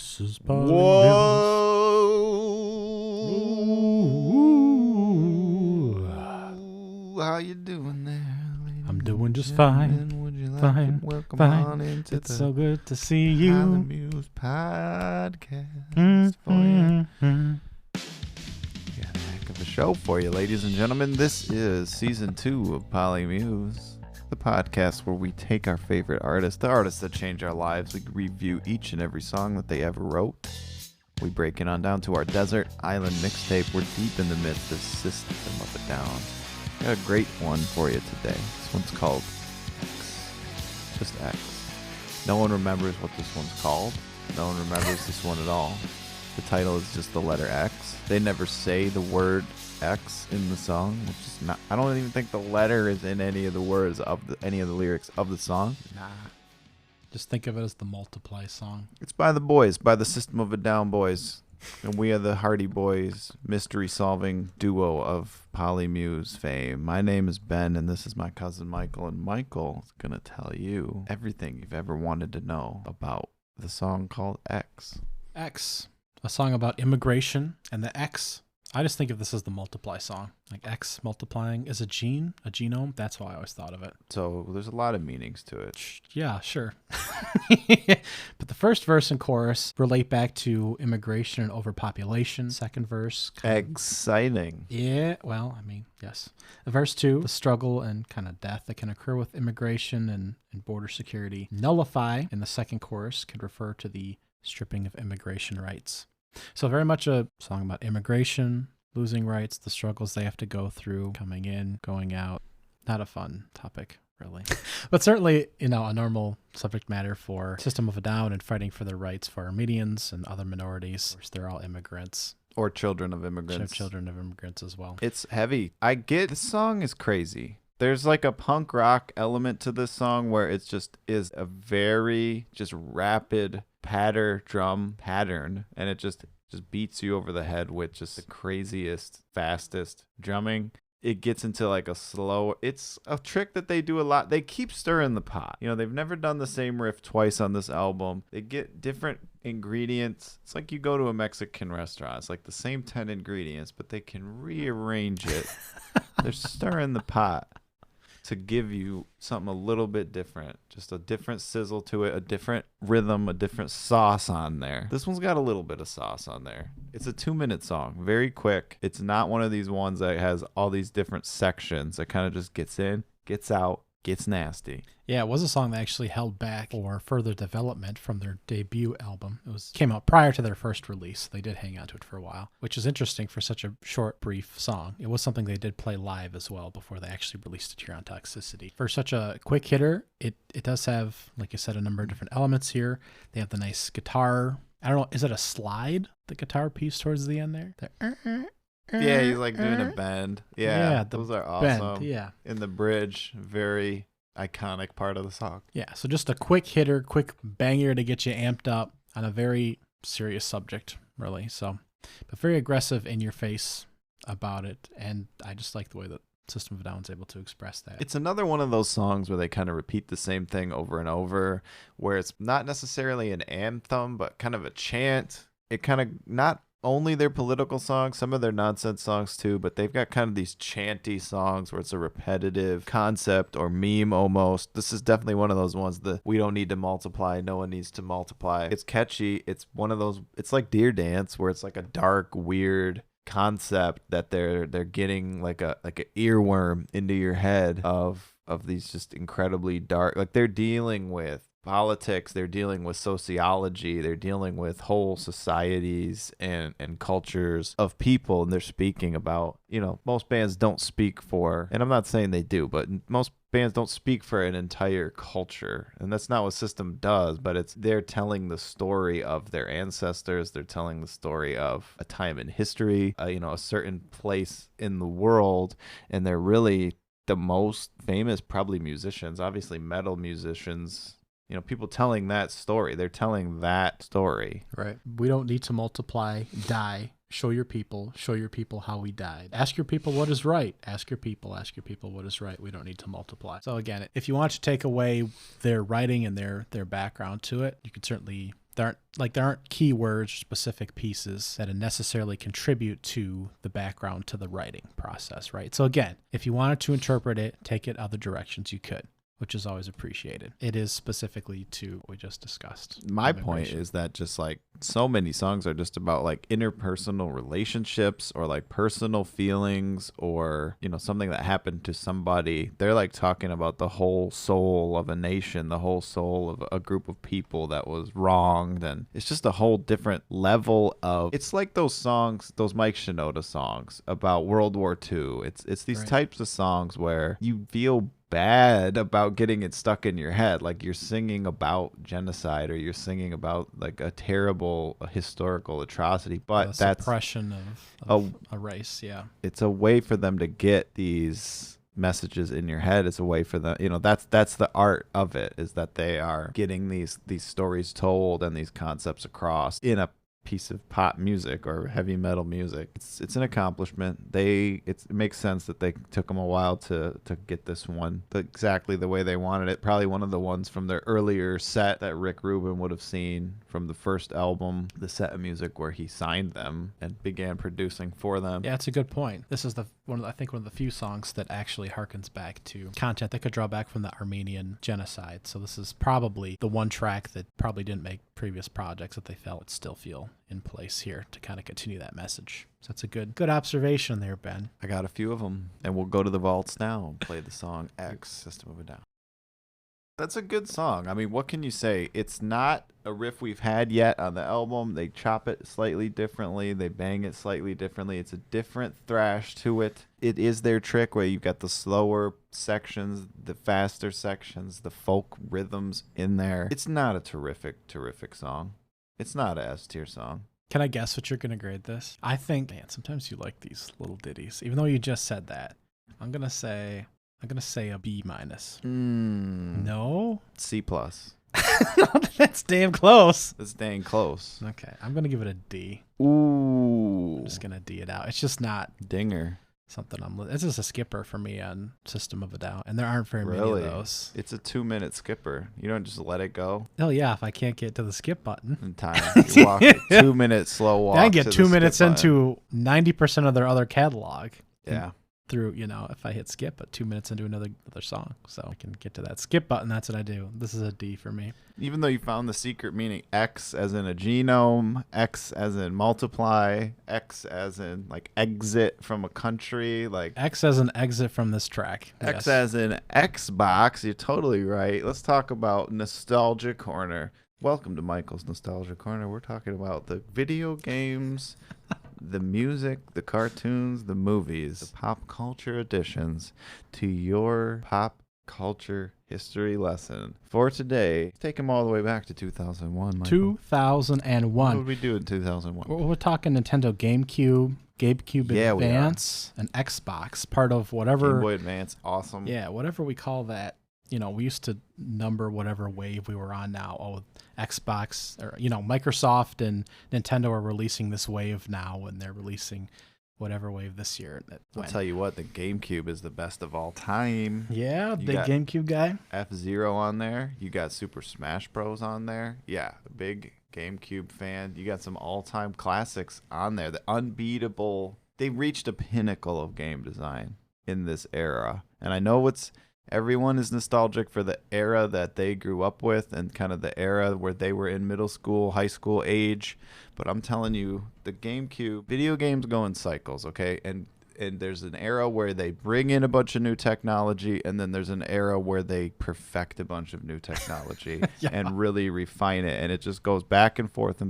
This is Poly Whoa. How you doing there, ladies? I'm doing just fine. Would you like Fine. to welcome Fine. on into It's the so good to see Poly you. Muse podcast for you? Mm-hmm. Got a heck of a show for you, ladies and gentlemen. This is season 2 of Poly Muse, the podcast where we take our favorite artists, the artists that change our lives. We review each and every song that they ever wrote. We break it on down to our desert island mixtape. We're deep in the midst of System of a Down. Got a great one for you today. This one's called X. Just X. No one remembers what this one's called. No one remembers this one at all. The title is just the letter X. They never say the word X in the song, which is not. I don't even think the letter is in any of the words of any of the lyrics of the song. Nah. Just think of it as the Multiply song. It's by the boys, by the System of a Down boys. And we are the Hardy Boys, mystery-solving duo of Poly Muse fame. My name is Ben, and this is my cousin Michael. And Michael is going to tell you everything you've ever wanted to know about the song called X. X, a song about immigration, and the X, I just think of this as the Multiply song. Like X multiplying is a gene, a genome. That's how I always thought of it. So there's a lot of meanings to it. Yeah, sure. But the first verse and chorus relate back to immigration and overpopulation. Second verse. Exciting. Yeah, well, I mean, yes. Verse 2, the struggle and kind of death that can occur with immigration and border security. Nullify in the second chorus could refer to the stripping of immigration rights. So very much a song about immigration, losing rights, the struggles they have to go through, coming in, going out. Not a fun topic, really. But certainly, a normal subject matter for System of a Down and fighting for their rights for Armenians and other minorities. Of course, they're all immigrants. Or children of immigrants. Children of immigrants as well. It's heavy. I get this song is crazy. There's like a punk rock element to this song where it just is a very just rapid drum pattern, and it just beats you over the head with just the craziest, fastest drumming. It gets into like a slow, it's a trick that they do a lot. They keep stirring the pot. They've never done the same riff twice on this album. They get different ingredients. It's like you go to a Mexican restaurant. It's like the same 10 ingredients, but they can rearrange it. They're stirring the pot to give you something a little bit different, just a different sizzle to it, a different rhythm, a different sauce on there. This one's got a little bit of sauce on there. It's a 2-minute song, very quick. It's not one of these ones that has all these different sections. It kind of just gets in, gets out, gets nasty. Yeah, it was a song that actually held back for further development from their debut album. It came out prior to their first release. They did hang on to it for a while, which is interesting for such a short, brief song. It was something they did play live as well before they actually released it here on Toxicity. For such a quick hitter, it does have, like you said, a number of different elements here. They have the nice guitar. I don't know, is it a slide, the guitar piece towards the end there? Yeah, he's like doing a bend. Yeah, those are awesome. Bend, yeah. In the bridge, very iconic part of the song. Yeah, so just a quick hitter, quick banger to get you amped up on a very serious subject, really. So, but very aggressive in your face about it, and I just like the way that System of a Down is able to express that. It's another one of those songs where they kind of repeat the same thing over and over, where it's not necessarily an anthem, but kind of a chant. It kind of not only their political songs, some of their nonsense songs too, but they've got kind of these chanty songs where it's a repetitive concept or meme almost. This is definitely one of those ones that we don't need to multiply, no one needs to multiply. It's catchy. It's one of those, it's like Deer Dance, where it's like a dark, weird concept that they're getting like a earworm into your head of these just incredibly dark, like they're dealing with politics, they're dealing with sociology, they're dealing with whole societies and cultures of people, and they're speaking about, most bands don't speak for, and I'm not saying they do, but most bands don't speak for an entire culture, and that's not what System does, but they're telling the story of their ancestors, they're telling the story of a time in history, a certain place in the world, and they're really the most famous probably musicians, obviously metal musicians, people telling that story. They're telling that story. Right. We don't need to multiply, die. Show your people how we died. Ask your people what is right. Ask your people what is right. We don't need to multiply. So again, if you want to take away their writing and their background to it, you could certainly There aren't keywords or specific pieces that necessarily contribute to the background to the writing process, right? So again, if you wanted to interpret it, take it other directions, you could, which is always appreciated. It is specifically to what we just discussed. My point is that just like so many songs are just about like interpersonal relationships or like personal feelings or, you know, something that happened to somebody. They're like talking about the whole soul of a nation, the whole soul of a group of people that was wronged. And it's just a whole different level of, it's like those songs, those Mike Shinoda songs about World War II. It's these types of songs where you feel bad about getting it stuck in your head, like you're singing about genocide or you're singing about like a terrible historical atrocity, but that's suppression of a race. Yeah, it's a way for them to get these messages in your head. It's a way for them, you know, that's the art of it, is that they are getting these stories told and these concepts across in a piece of pop music or heavy metal music. It's an accomplishment. It makes sense that they took them a while to get this one exactly the way they wanted it. Probably one of the ones from their earlier set that Rick Rubin would have seen from the first album, the set of music where he signed them and began producing for them. Yeah, it's a good point. This is one of the few songs that actually harkens back to content that could draw back from the Armenian genocide. So this is probably the one track that probably didn't make previous projects that they felt would still feel in place here to kind of continue that message. So that's a good observation there, Ben. I got a few of them, and we'll go to the vaults now and play the song X, System of a Down. That's a good song. I mean, what can you say? It's not a riff we've had yet on the album. They chop it slightly differently. They bang it slightly differently. It's a different thrash to it. It is their trick where you've got the slower sections, the faster sections, the folk rhythms in there. It's not a terrific song. It's not a S-tier song. Can I guess what you're going to grade this? I think, man, sometimes you like these little ditties. Even though you just said that, I'm going to say a B-. No? C+. That's damn close. That's dang close. Okay, I'm going to give it a D. Ooh. I'm just going to D it out. It's just not dinger. Something it's just a skipper for me on System of a Down, and there aren't very many of those. It's a 2-minute skipper. You don't just let it go. Oh yeah, if I can't get to the skip button in time, you walk a 2-minute slow walk. I get 2 minutes into 90% of their other catalog. Yeah. Through, if I hit skip, but 2 minutes into another song, so I can get to that skip button. That's what I do. This is a D for me. Even though you found the secret meaning, X as in a genome, X as in multiply, X as in like exit from a country, like X as an exit from this track. X as in Xbox. You're totally right. Let's talk about Nostalgia Corner. Welcome to Michael's Nostalgia Corner. We're talking about the video games, the music, the cartoons, the movies, the pop culture additions to your pop culture history lesson. For today, take them all the way back to 2001, Michael. 2001. What did we do in 2001? We're talking Nintendo GameCube Advance, and Xbox, part of whatever. Game Boy Advance, awesome. Yeah, whatever we call that. We used to number whatever wave we were on now. Oh, Xbox, or Microsoft and Nintendo are releasing this wave now, and they're releasing whatever wave this year. I'll tell you what, the GameCube is the best of all time. Yeah, big GameCube guy. F-Zero on there. You got Super Smash Bros. On there. Yeah, big GameCube fan. You got some all-time classics on there. The unbeatable. They reached a pinnacle of game design in this era. And I know everyone is nostalgic for the era that they grew up with and kind of the era where they were in middle school, high school age. But I'm telling you, the GameCube, video games go in cycles, okay? And there's an era where they bring in a bunch of new technology, and then there's an era where they perfect a bunch of new technology and really refine it. And it just goes back and forth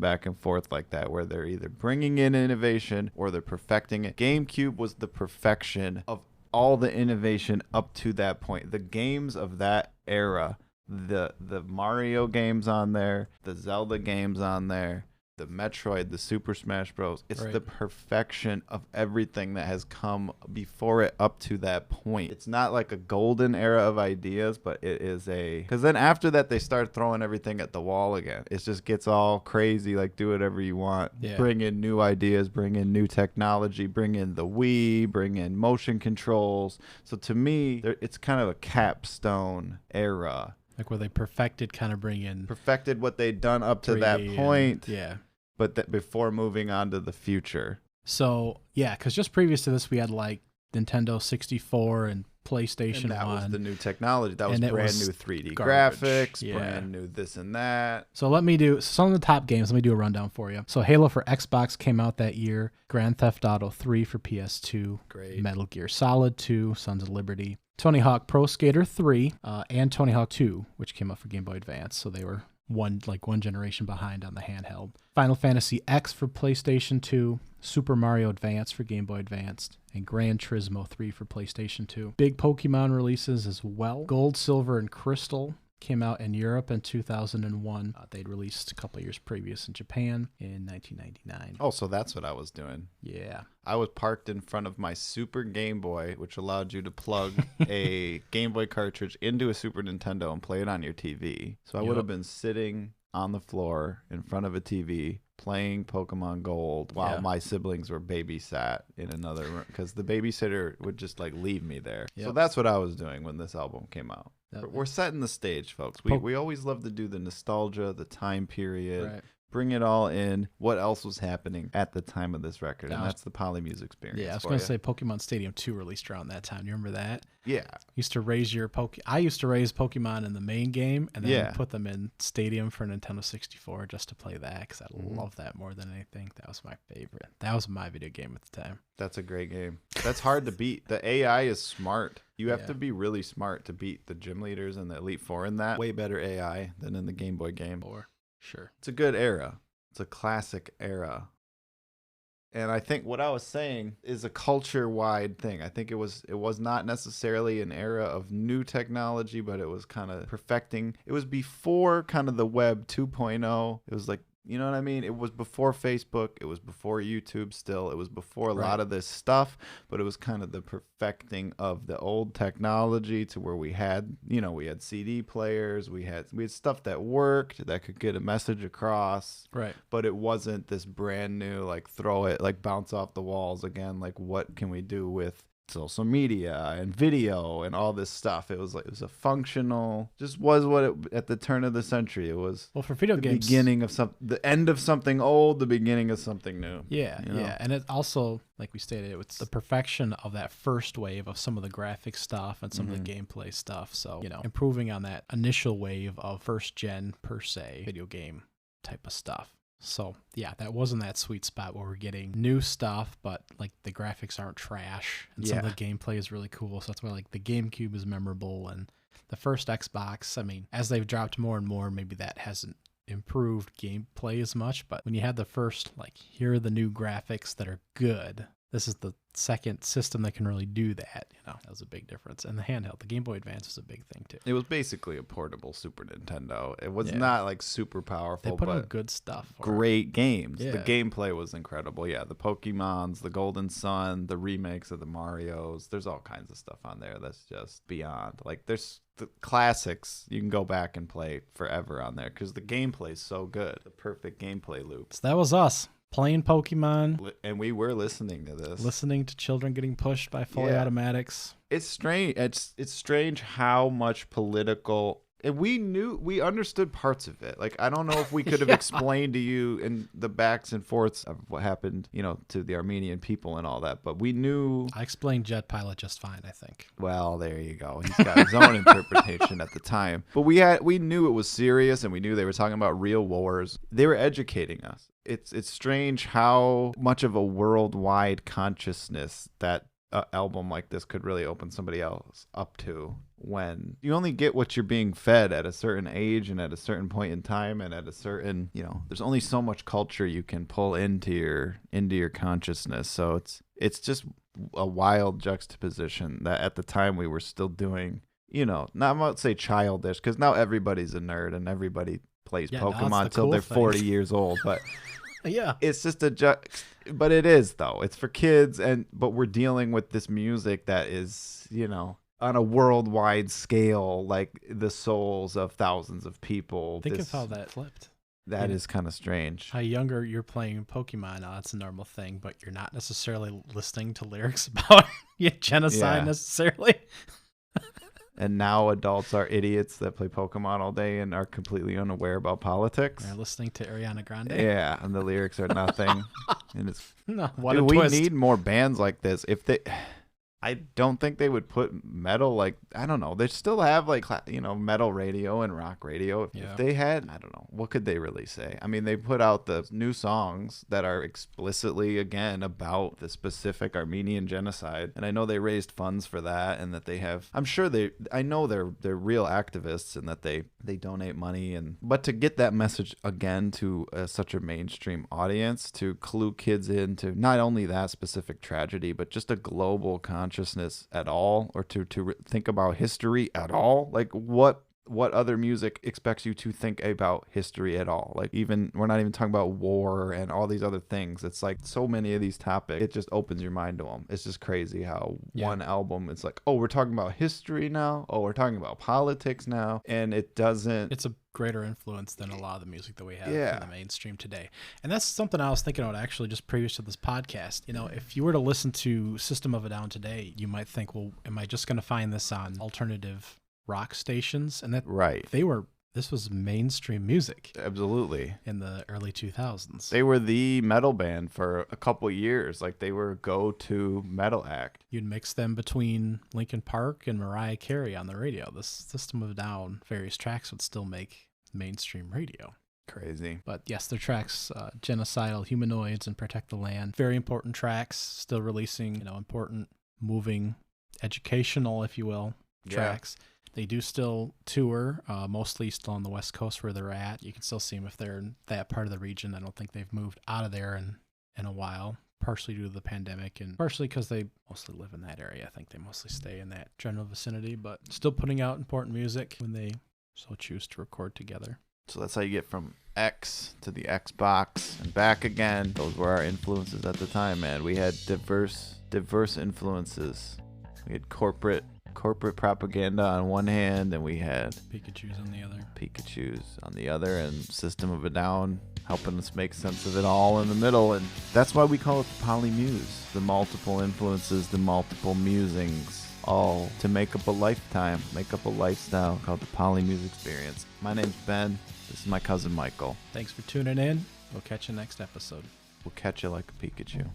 like that, where they're either bringing in innovation or they're perfecting it. GameCube was the perfection of all the innovation up to that point. The games of that era, the Mario games on there, the Zelda games on there, the Metroid, the Super Smash Bros. It's the perfection of everything that has come before it up to that point. It's not like a golden era of ideas, but it is because then after that, they start throwing everything at the wall again. It just gets all crazy, like do whatever you want. Yeah. Bring in new ideas, bring in new technology, bring in the Wii, bring in motion controls. So to me, it's kind of a capstone era Like where they perfected kind of bringing perfected what they'd done up to 3D that point, yeah. but that before moving on to the future. So, yeah, because just previous to this, we had like Nintendo 64 and PlayStation And that 1. was the new technology. That was And it brand was new 3D garbage. graphics, Yeah. brand new this and that. So let me do some of the top games. Let me do a rundown for you. So Halo for Xbox came out that year. Grand Theft Auto 3 for PS2. Great. Metal Gear Solid 2, Sons of Liberty. Tony Hawk Pro Skater 3 and Tony Hawk 2, which came out for Game Boy Advance. So they were one generation behind on the handheld. Final Fantasy X for PlayStation 2. Super Mario Advance for Game Boy Advance, and Gran Turismo 3 for PlayStation 2. Big Pokemon releases as well. Gold, Silver, and Crystal came out in Europe in 2001. They'd released a couple years previous in Japan in 1999. Oh, so that's what I was doing. Yeah. I was parked in front of my Super Game Boy, which allowed you to plug a Game Boy cartridge into a Super Nintendo and play it on your TV. So I would have been sitting on the floor in front of a TV playing Pokemon Gold while my siblings were babysat in another room because the babysitter would just like leave me there. So that's what I was doing when this album came out. We're setting the stage, folks. We always love to do the nostalgia, the time period, bring it all in. What else was happening at the time of this record? And that's the Polymusic's experience. Yeah, I was going to say Pokemon Stadium 2 released around that time. You remember that? Yeah. Used to raise your I used to raise Pokemon in the main game and then put them in Stadium for Nintendo 64 just to play that because I love that more than anything. That was my favorite. That was my video game at the time. That's a great game. That's hard to beat. The AI is smart. You have to be really smart to beat the gym leaders and the Elite Four in that. Way better AI than in the Game Boy game. Sure. It's a good era. It's a classic era. And I think what I was saying is a culture-wide thing. I think it was not necessarily an era of new technology, but it was kind of perfecting. It was before kind of the web 2.0. It was like, you know what I mean? It was before Facebook. It was before YouTube still. It was before a lot of this stuff, but it was kind of the perfecting of the old technology to where we had, we had CD players. We had stuff that worked, that could get a message across. Right. But it wasn't this brand new, like throw it, like bounce off the walls again. Like what can we do with social media and video and all this stuff? It was a functional, just was what it, at the turn of the century it was. Well, for video games, beginning of the end of something old, the beginning of something new. Yeah. And it also, like we stated, it was the perfection of that first wave of some of the graphic stuff and some of the gameplay stuff. So, improving on that initial wave of first gen per se video game type of stuff. So, yeah, that wasn't that sweet spot where we're getting new stuff, but, like, the graphics aren't trash, and some of the gameplay is really cool. So that's why, like, the GameCube is memorable, and the first Xbox, I mean, as they've dropped more and more, maybe that hasn't improved gameplay as much, but when you had the first, like, here are the new graphics that are good, this is the second system that can really do that. That was a big difference. And the handheld, the Game Boy Advance was a big thing too. It was basically a portable Super Nintendo. It was not like super powerful, they put but out good stuff. Great games. Yeah. The gameplay was incredible. Yeah, the Pokemons, the Golden Sun, the remakes of the Marios. There's all kinds of stuff on there that's just beyond. Like there's the classics you can go back and play forever on there because the gameplay is so good. The perfect gameplay loop. So that was us. Playing Pokemon. And we were listening to this. Listening to children getting pushed by fully automatics. It's strange. It's strange how much political... And we understood parts of it. Like, I don't know if we could have explained to you in the backs and forths of what happened, to the Armenian people and all that. But we knew... I explained Jet Pilot just fine, I think. Well, there you go. He's got his own interpretation at the time. But we knew it was serious, and we knew they were talking about real wars. They were educating us. It's strange how much of a worldwide consciousness that album like this could really open somebody else up to, when you only get what you're being fed at a certain age and at a certain point in time and at a certain, there's only so much culture you can pull into your consciousness. So it's just a wild juxtaposition that at the time we were still doing, not, I'm not say childish, because now everybody's a nerd and everybody plays Pokemon until they're 40 years old, but yeah, it's just but it is though. It's for kids, but we're dealing with this music that is, on a worldwide scale, like the souls of thousands of people. Think of how that flipped. That is kind of strange. How younger you're playing Pokemon, that's a normal thing, but you're not necessarily listening to lyrics about genocide necessarily. And now adults are idiots that play Pokemon all day and are completely unaware about politics. They're listening to Ariana Grande. Yeah, and the lyrics are nothing. And it's No, what dude, a we twist. need more bands like this. If they, I don't think they would put metal like, I don't know. They still have like, metal radio and rock radio. If they had, I don't know, what could they really say? I mean, they put out the new songs that are explicitly, again, about the specific Armenian genocide. And I know they raised funds for that, and that they have, I know they're real activists, and that they donate money. But to get that message again to such a mainstream audience, to clue kids into not only that specific tragedy, but just a global consciousness at all, or to think about history at all. Like what other music expects you to think about history at all? Like, even we're not even talking about war and all these other things. It's like so many of these topics, it just opens your mind to them. It's just crazy how one album, it's like, oh, we're talking about history now, oh, we're talking about politics now, and it's a greater influence than a lot of the music that we have in the mainstream today. And that's something I was thinking about actually just previous to this podcast. If you were to listen to System of a Down today, you might think, well, am I just going to find this on alternative rock stations? And that this was mainstream music. Absolutely. In the early 2000s. They were the metal band for a couple years. Like, they were a go-to metal act. You'd mix them between Linkin Park and Mariah Carey on the radio. The System of a Down, various tracks would still make mainstream radio. Crazy. But yes, their tracks, Genocidal, Humanoids, and Protect the Land, very important tracks, still releasing, important, moving, educational, if you will, tracks. They do still tour, mostly still on the West Coast where they're at. You can still see them if they're in that part of the region. I don't think they've moved out of there in a while, partially due to the pandemic and partially because they mostly live in that area. I think they mostly stay in that general vicinity, but still putting out important music when they so choose to record together. So that's how you get from X to the Xbox and back again. Those were our influences at the time, man. We had diverse influences. We had corporate propaganda on one hand, and we had Pikachu's on the other, and System of a Down helping us make sense of it all in the middle. And that's why we call it the polymuse, the multiple influences, the multiple musings, all to make up a lifetime, make up a lifestyle called the polymuse experience. My name's Ben. This is my cousin Michael. Thanks for tuning in. We'll catch you next episode. We'll catch you like a Pikachu.